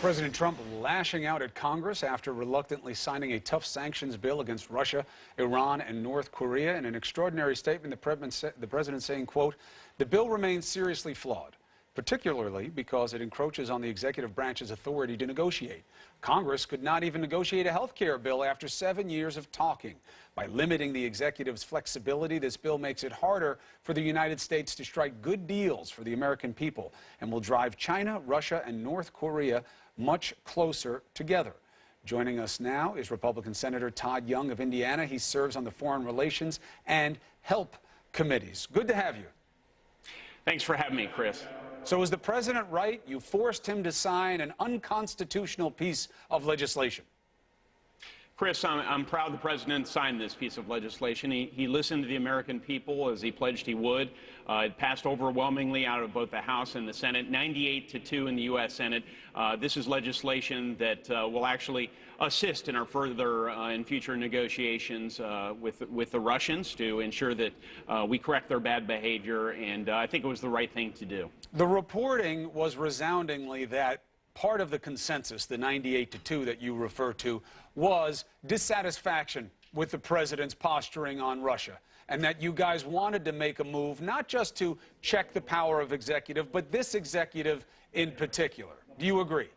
President Trump lashing out at Congress after reluctantly signing a tough sanctions bill against Russia, Iran, and North Korea. In an extraordinary statement, the president saying, quote, "The bill remains seriously flawed, particularly because it encroaches on the executive branch's authority to negotiate. Congress could not even negotiate a health care bill after 7 years of talking. By limiting the executive's flexibility, this bill makes it harder for the United States to strike good deals for the American people and will drive China, Russia, and North Korea much closer together." Joining us now is Republican Senator Todd Young of Indiana. He serves on the Foreign Relations and Help Committees. Good to have you. Thanks for having me, Chris. So is the president right? You forced him to sign an unconstitutional piece of legislation. Chris, I'm proud the president signed this piece of legislation. He listened to the American people as he pledged he would. It passed overwhelmingly out of both the House and the Senate, 98-2 in the U.S. Senate. This is legislation that will actually assist in our further and future negotiations with the Russians to ensure that we correct their bad behavior, and I think it was the right thing to do. The reporting was resoundingly that part of the consensus, the 98-2 that you refer to, was dissatisfaction with the president's posturing on Russia, and that you guys wanted to make a move not just to check the power of executive, but this executive in particular. Do you agree?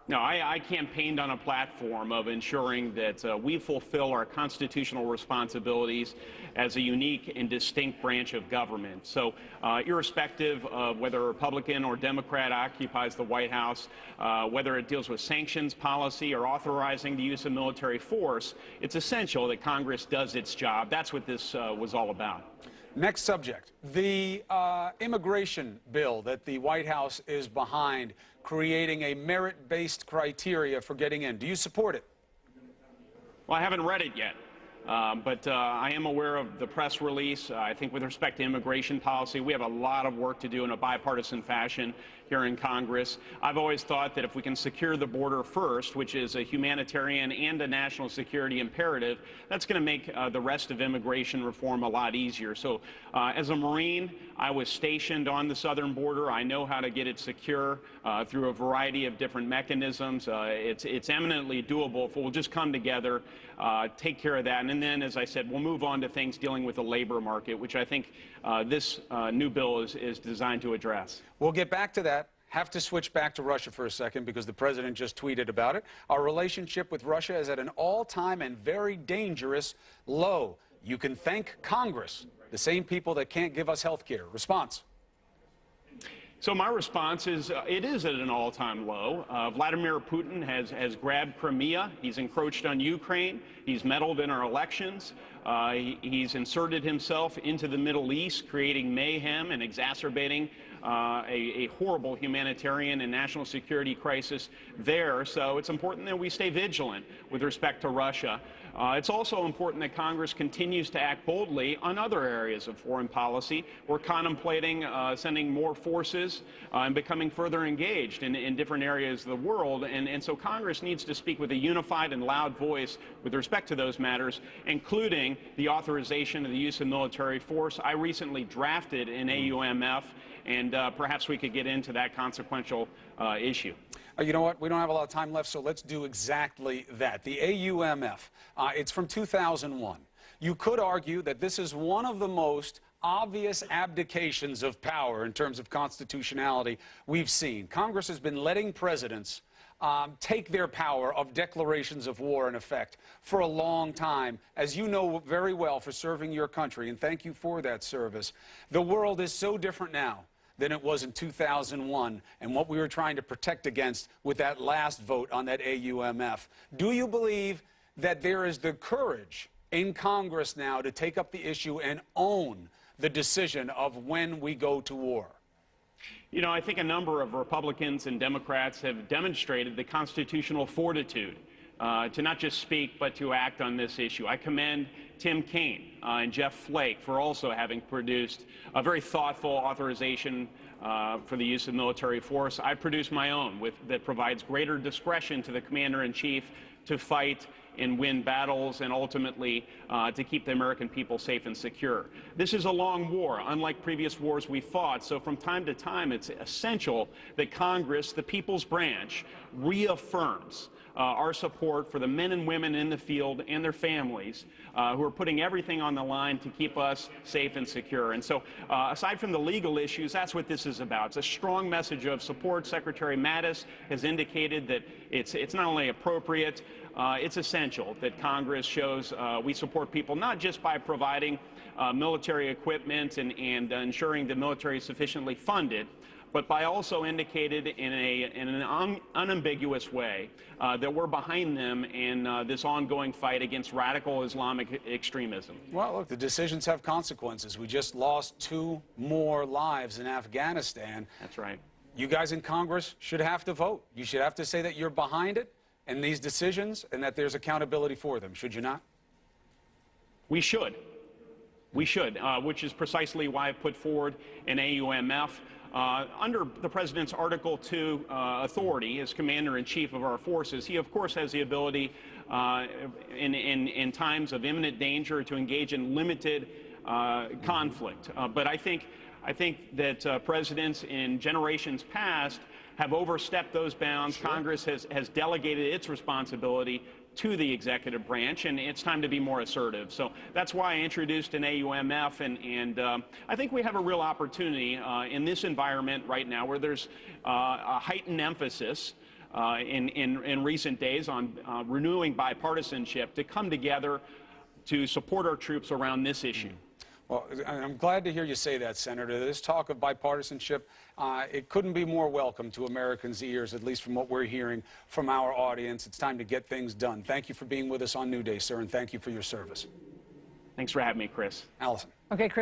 No, I campaigned on a platform of ensuring that we fulfill our constitutional responsibilities as a unique and distinct branch of government. So irrespective of whether a Republican or Democrat occupies the White House, whether it deals with sanctions policy or authorizing the use of military force, it's essential that Congress does its job. That's what this was all about. Next subject, the immigration bill that the White House is behind, creating a merit-based criteria for getting in. Do you support it? Well, I haven't read it yet, but I am aware of the press release. I think with respect to immigration policy, we have a lot of work to do in a bipartisan fashion here in Congress. I've always thought that if we can secure the border first, which is a humanitarian and a national security imperative, that's going to make the rest of immigration reform a lot easier. So as a Marine, I was stationed on the southern border. I know how to get it secure through a variety of different mechanisms. It's eminently doable if we'll just come together, take care of that, and then, as I said, we'll move on to things dealing with the labor market, which I think this new bill is designed to address. We'll get back to that. Have to switch back to Russia for a second because the president just tweeted about it. Our relationship with Russia is at an all-time and very dangerous low. You can thank Congress, the same people that can't give us health care. Response. So my response is it is at an all-time low. Vladimir Putin has grabbed Crimea. He's encroached on Ukraine. He's meddled in our elections. He's inserted himself into the Middle East, creating mayhem and exacerbating a horrible humanitarian and national security crisis there. So it's important that we stay vigilant with respect to Russia. It's also important that Congress continues to act boldly on other areas of foreign policy. We're contemplating sending more forces and becoming further engaged in different areas of the world. And so Congress needs to speak with a unified and loud voice with respect to those matters, including the authorization of the use of military force. I recently drafted an AUMF, and perhaps we could get into that consequential issue. You know what? We don't have a lot of time left, so let's do exactly that. The AUMF, it's from 2001. You could argue that this is one of the most obvious abdications of power in terms of constitutionality we've seen. Congress has been letting presidents take their power of declarations of war in effect for a long time, as you know very well for serving your country, and thank you for that service. The world is so different now than it was in 2001 and what we were trying to protect against with that last vote on that AUMF. Do you believe that there is the courage in Congress now to take up the issue and own the decision of when we go to war? You know, I think a number of Republicans and Democrats have demonstrated the constitutional fortitude to not just speak, but to act on this issue. I commend Tim Kaine and Jeff Flake for also having produced a very thoughtful authorization for the use of military force. I produced my own that provides greater discretion to the commander-in-chief to fight and win battles and ultimately to keep the American people safe and secure. This is a long war, unlike previous wars we fought, so from time to time it's essential that Congress, the people's branch, reaffirms our support for the men and women in the field and their families who are putting everything on the line to keep us safe and secure. And so aside from the legal issues, that's what this is about. It's a strong message of support. Secretary Mattis has indicated that it's not only appropriate, it's essential that Congress shows we support people not just by providing military equipment and ensuring the military is sufficiently funded, but by also indicated in an unambiguous way that we're behind them in this ongoing fight against radical Islamic extremism. Well, look, the decisions have consequences. We just lost 2 more lives in Afghanistan. That's right. You guys in Congress should have to vote. You should have to say that you're behind it and these decisions and that there's accountability for them, should you not? We should. We should, which is precisely why I put forward an AUMF. Under the President's Article 2 authority as Commander-in-Chief of our forces, he, of course, has the ability in times of imminent danger to engage in limited conflict. But I think that presidents in generations past have overstepped those bounds. Sure. Congress has delegated its responsibility to the executive branch, and it's time to be more assertive. So that's why I introduced an AUMF, and I think we have a real opportunity in this environment right now where there's a heightened emphasis in recent days on renewing bipartisanship to come together to support our troops around this issue. Well, I'm glad to hear you say that, Senator. This talk of bipartisanship, it couldn't be more welcome to Americans' ears, at least from what we're hearing from our audience. It's time to get things done. Thank you for being with us on New Day, sir, and thank you for your service. Thanks for having me, Chris. Allison. Okay, Chris.